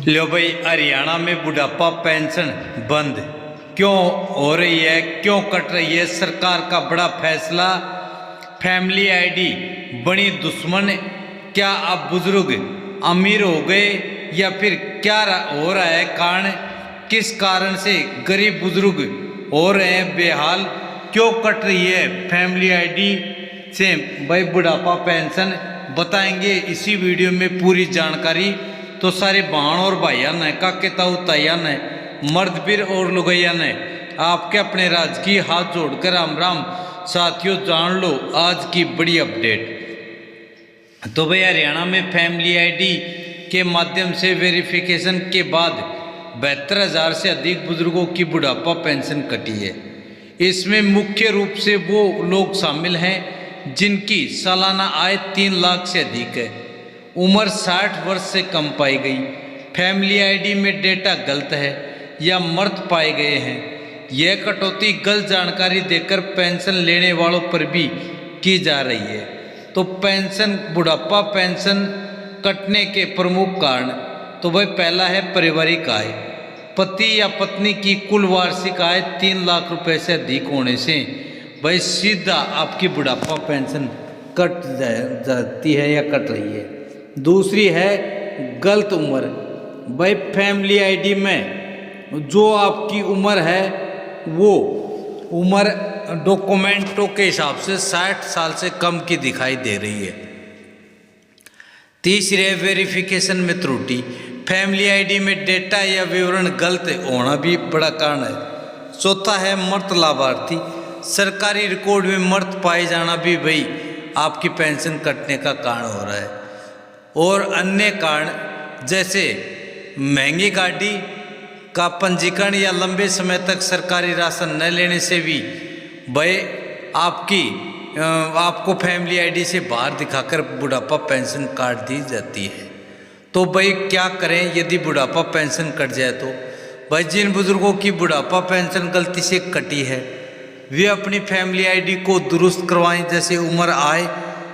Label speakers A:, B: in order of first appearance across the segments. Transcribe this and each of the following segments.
A: लो भाई, हरियाणा में बुढ़ापा पेंशन बंद क्यों हो रही है, क्यों कट रही है? सरकार का बड़ा फैसला। फैमिली आईडी बनी दुश्मन। क्या अब बुजुर्ग अमीर हो गए या फिर क्या हो रहा है कारण? किस कारण से गरीब बुजुर्ग हो रहे हैं बेहाल? क्यों कट रही है फैमिली आईडी से भाई बुढ़ापा पेंशन? बताएंगे इसी वीडियो में पूरी जानकारी। तो सारे बहन और भाइया ने काके ताऊ ताइया ने मर्द पीर और लुगैया ने आपके अपने राज की हाथ जोड़कर राम राम। साथियों, जान लो आज की बड़ी अपडेट। तो भाई, हरियाणा में फैमिली आईडी के माध्यम से वेरिफिकेशन के बाद 72,000 से अधिक बुजुर्गों की बुढ़ापा पेंशन कटी है। इसमें मुख्य रूप से वो लोग शामिल हैं जिनकी सालाना आय 3 लाख से अधिक है। उम्र 60 वर्ष से कम पाई गई। फैमिली आईडी में डेटा गलत है या मर्द पाए गए हैं। यह कटौती गलत जानकारी देकर पेंशन लेने वालों पर भी की जा रही है। तो पेंशन, बुढ़ापा पेंशन कटने के प्रमुख कारण तो भाई पहला है पारिवारिक आय। पति या पत्नी की कुल वार्षिक आय 3 लाख रुपए से अधिक होने से भाई सीधा आपकी बुढ़ापा पेंशन कट जाती है या कट रही है। दूसरी है गलत उम्र। भाई फैमिली आईडी में जो आपकी उम्र है वो उम्र डॉक्यूमेंटों के हिसाब से 60 साल से कम की दिखाई दे रही है। तीसरी है वेरिफिकेशन में त्रुटि। फैमिली आईडी में डेटा या विवरण गलत होना भी बड़ा कारण है। चौथा है मृत लाभार्थी। सरकारी रिकॉर्ड में मृत पाए जाना भी भाई आपकी पेंशन कटने का कारण हो रहा है। और अन्य कारण जैसे महंगी गाड़ी का पंजीकरण या लंबे समय तक सरकारी राशन न लेने से भी भाई आपको फैमिली आईडी से बाहर दिखाकर बुढ़ापा पेंशन काट दी जाती है। तो भाई क्या करें यदि बुढ़ापा पेंशन कट जाए? तो भाई जिन बुजुर्गों की बुढ़ापा पेंशन गलती से कटी है वे अपनी फैमिली आईडी को दुरुस्त करवाएं, जैसे उम्र, आय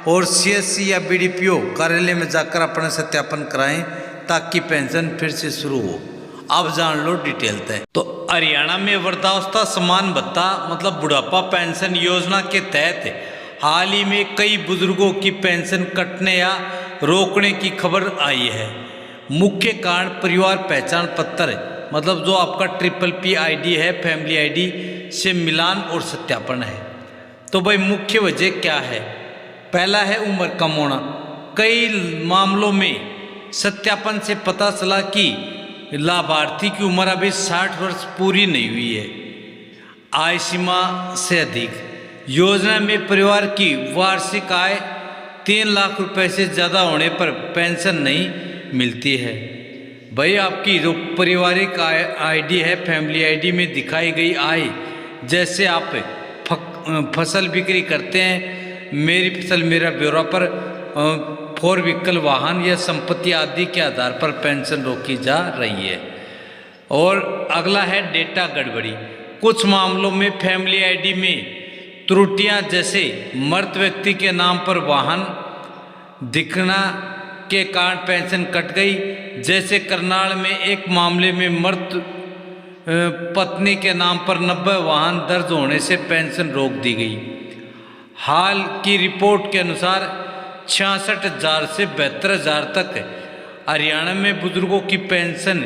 A: और सीएससी या बीडीपीओ कार्यालय में जाकर अपना सत्यापन कराएं ताकि पेंशन फिर से शुरू हो। अब जान लो डिटेल तय। तो हरियाणा में वृद्धावस्था समान भत्ता मतलब बुढ़ापा पेंशन योजना के तहत हाल ही में कई बुजुर्गों की पेंशन कटने या रोकने की खबर आई है। मुख्य कारण परिवार पहचान पत्र मतलब जो आपका PPP आईडी है, फैमिली आईडी से मिलान और सत्यापन है। तो भाई मुख्य वजह क्या है? पहला है उम्र कम होना। कई मामलों में सत्यापन से पता चला कि लाभार्थी की उम्र अभी 60 वर्ष पूरी नहीं हुई है। आय सीमा से अधिक। योजना में परिवार की वार्षिक आय 3 लाख रुपए से ज़्यादा होने पर पेंशन नहीं मिलती है। भाई आपकी जो पारिवारिक आईडी है, फैमिली आईडी में दिखाई गई आय, जैसे आप फसल बिक्री करते हैं, मेरी फसल मेरा ब्यौरा पर 4 व्हीकल वाहन या संपत्ति आदि के आधार पर पेंशन रोकी जा रही है। और अगला है डेटा गड़बड़ी। कुछ मामलों में फैमिली आईडी में त्रुटियां जैसे मृत व्यक्ति के नाम पर वाहन दिखना के कारण पेंशन कट गई। जैसे करनाल में एक मामले में मृत पत्नी के नाम पर 90 वाहन दर्ज होने से पेंशन रोक दी गई। हाल की रिपोर्ट के अनुसार 66,000 से 72,000 तक हरियाणा में बुजुर्गों की पेंशन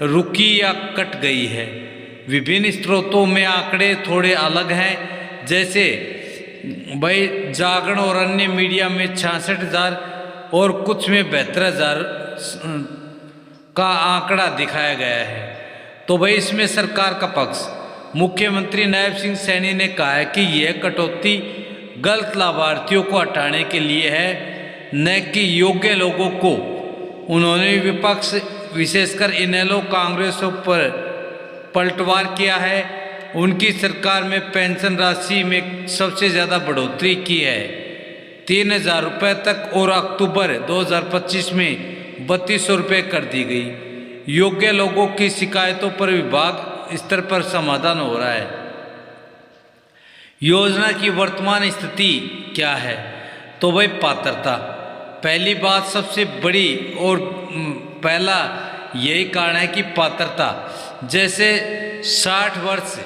A: रुकी या कट गई है। विभिन्न स्रोतों में आंकड़े थोड़े अलग हैं, जैसे भाई जागरण और अन्य मीडिया में 66,000 और कुछ में 72,000 का आंकड़ा दिखाया गया है। तो भाई इसमें सरकार का पक्ष। मुख्यमंत्री नायब सिंह सैनी ने कहा है कि यह कटौती गलत लाभार्थियों को हटाने के लिए है, न कि योग्य लोगों को। उन्होंने विपक्ष विशेषकर इनेलो कांग्रेसों पर पलटवार किया है। उनकी सरकार में पेंशन राशि में सबसे ज़्यादा बढ़ोतरी की है, 3,000 रुपये तक, और अक्टूबर 2025 में 3,200 रुपये कर दी गई। योग्य लोगों की शिकायतों पर विभाग स्तर पर समाधान हो रहा है। योजना की वर्तमान स्थिति क्या है? तो भाई पात्रता, पहली बात सबसे बड़ी और पहला यही कारण है कि पात्रता जैसे 60 वर्ष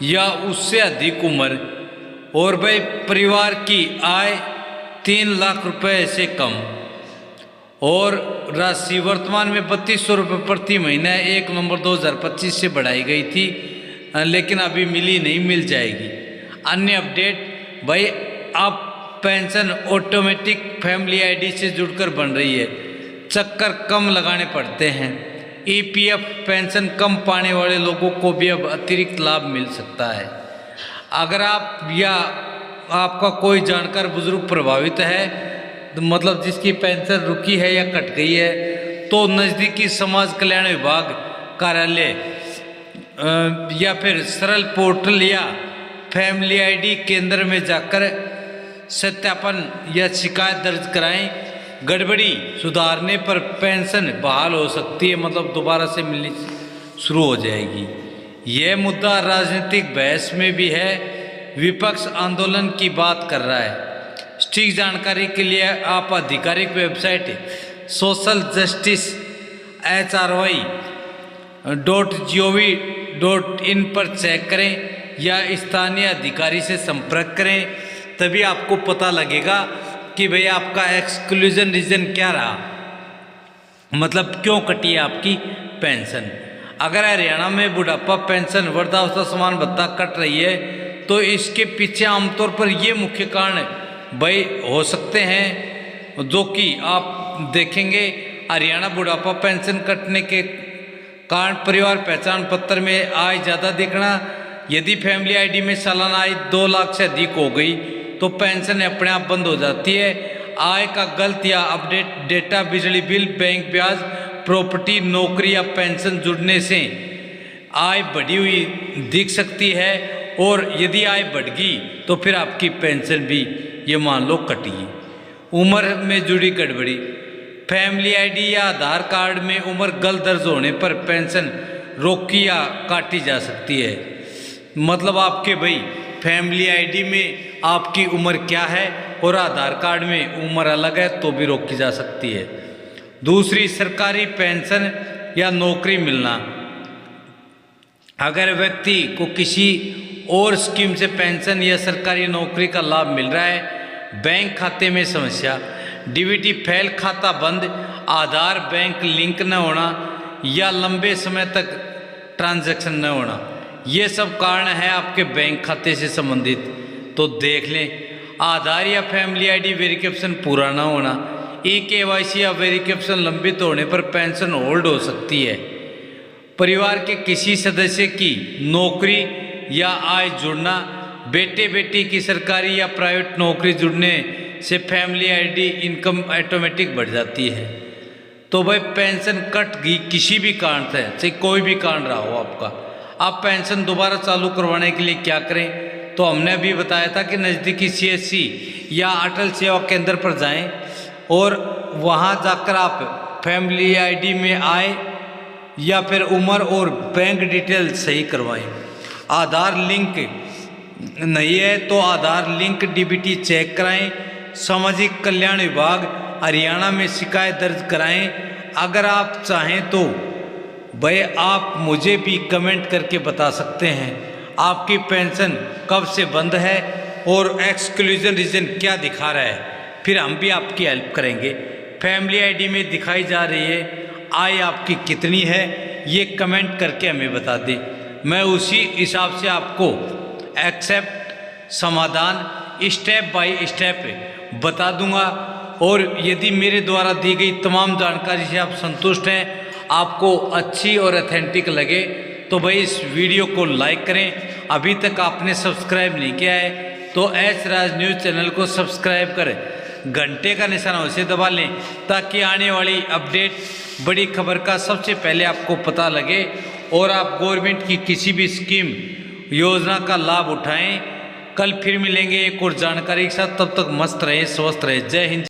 A: या उससे अधिक उम्र और भाई परिवार की आय 3 लाख रुपए से कम और राशि वर्तमान में 3200 रुपये प्रति महीना 1 नवंबर 2025 से बढ़ाई गई थी, लेकिन अभी मिली नहीं, मिल जाएगी। अन्य अपडेट भाई आप पेंशन ऑटोमेटिक फैमिली आईडी से जुड़कर बन रही है, चक्कर कम लगाने पड़ते हैं। ईपीएफ पेंशन कम पाने वाले लोगों को भी अब अतिरिक्त लाभ मिल सकता है। अगर आप या आपका कोई जानकार बुजुर्ग प्रभावित है, तो मतलब जिसकी पेंशन रुकी है या कट गई है, तो नज़दीकी समाज कल्याण विभाग कार्यालय या फिर सरल पोर्टल या फैमिली आईडी केंद्र में जाकर सत्यापन या शिकायत दर्ज कराएं। गड़बड़ी सुधारने पर पेंशन बहाल हो सकती है, मतलब दोबारा से मिलनी शुरू हो जाएगी। यह मुद्दा राजनीतिक बहस में भी है, विपक्ष आंदोलन की बात कर रहा है। सटीक जानकारी के लिए आप आधिकारिक वेबसाइट socialjustice.hry.gov.in पर चेक करें या स्थानीय अधिकारी से संपर्क करें, तभी आपको पता लगेगा कि भाई आपका एक्सक्लूजन रीजन क्या रहा, मतलब क्यों कटी है आपकी पेंशन। अगर हरियाणा में बुढ़ापा पेंशन वृद्धावस्था समान भत्ता कट रही है, तो इसके पीछे आमतौर पर ये मुख्य कारण भाई हो सकते हैं, जो कि आप देखेंगे। हरियाणा बुढ़ापा पेंशन कटने के कारण परिवार पहचान पत्र में आय ज़्यादा दिखना, यदि फैमिली आईडी में सालाना आय 2 लाख से अधिक हो गई तो पेंशन अपने आप बंद हो जाती है। आय का गलत या अपडेट डेटा, बिजली बिल, बैंक ब्याज, प्रॉपर्टी, नौकरी या पेंशन जुड़ने से आय बढ़ी हुई दिख सकती है, और यदि आय बढ़ गई तो फिर आपकी पेंशन भी ये मान लो कटी। उम्र में जुड़ी गड़बड़ी, फैमिली आईडी या आधार कार्ड में उम्र गलत दर्ज होने पर पेंशन रोकी या काटी जा सकती है। मतलब आपके भाई फैमिली आईडी में आपकी उम्र क्या है और आधार कार्ड में उम्र अलग है तो भी रोकी जा सकती है। दूसरी, सरकारी पेंशन या नौकरी मिलना, अगर व्यक्ति को किसी और स्कीम से पेंशन या सरकारी नौकरी का लाभ मिल रहा है, बैंक खाते में समस्या, डीबीटी फेल, खाता बंद, आधार बैंक लिंक न होना या लंबे समय तक ट्रांजैक्शन न होना, ये सब कारण है आपके बैंक खाते से संबंधित, तो देख लें। आधार या फैमिली आईडी वेरिफिकेशन पूरा न होना, ई-केवाईसी या वेरिफिकेशन लंबित होने पर पेंशन होल्ड हो सकती है। परिवार के किसी सदस्य की नौकरी या आय जुड़ना, बेटे बेटी की सरकारी या प्राइवेट नौकरी जुड़ने से फैमिली आईडी इनकम ऑटोमेटिक बढ़ जाती है। तो भाई पेंशन कट गई किसी भी कारण से, चाहे कोई भी कारण रहा हो आपका, आप पेंशन दोबारा चालू करवाने के लिए क्या करें, तो हमने अभी बताया था कि नज़दीकी सीएससी या अटल सेवा केंद्र पर जाएं और वहां जाकर आप फैमिली आईडी में आए या फिर उम्र और बैंक डिटेल सही करवाएं। आधार लिंक नहीं है तो आधार लिंक डीबीटी चेक कराएं। सामाजिक कल्याण विभाग हरियाणा में शिकायत दर्ज कराएं। अगर आप चाहें तो भाई आप मुझे भी कमेंट करके बता सकते हैं आपकी पेंशन कब से बंद है और एक्सक्लूजन रीजन क्या दिखा रहा है, फिर हम भी आपकी हेल्प करेंगे। फैमिली आईडी में दिखाई जा रही है आय आपकी कितनी है, ये कमेंट करके हमें बता दें, मैं उसी हिसाब से आपको एक्सेप्ट समाधान स्टेप बाय स्टेप बता दूंगा। और यदि मेरे द्वारा दी गई तमाम जानकारी से आप संतुष्ट हैं, आपको अच्छी और ऑथेंटिक लगे, तो भाई इस वीडियो को लाइक करें। अभी तक आपने सब्सक्राइब नहीं किया है तो एस राज न्यूज़ चैनल को सब्सक्राइब करें, घंटे का निशान उसे दबा लें ताकि आने वाली अपडेट बड़ी खबर का सबसे पहले आपको पता लगे और आप गवर्नमेंट की किसी भी स्कीम योजना का लाभ उठाएं। कल फिर मिलेंगे एक और जानकारी के साथ, तब तक मस्त रहे, स्वस्थ रहे। जय हिंद।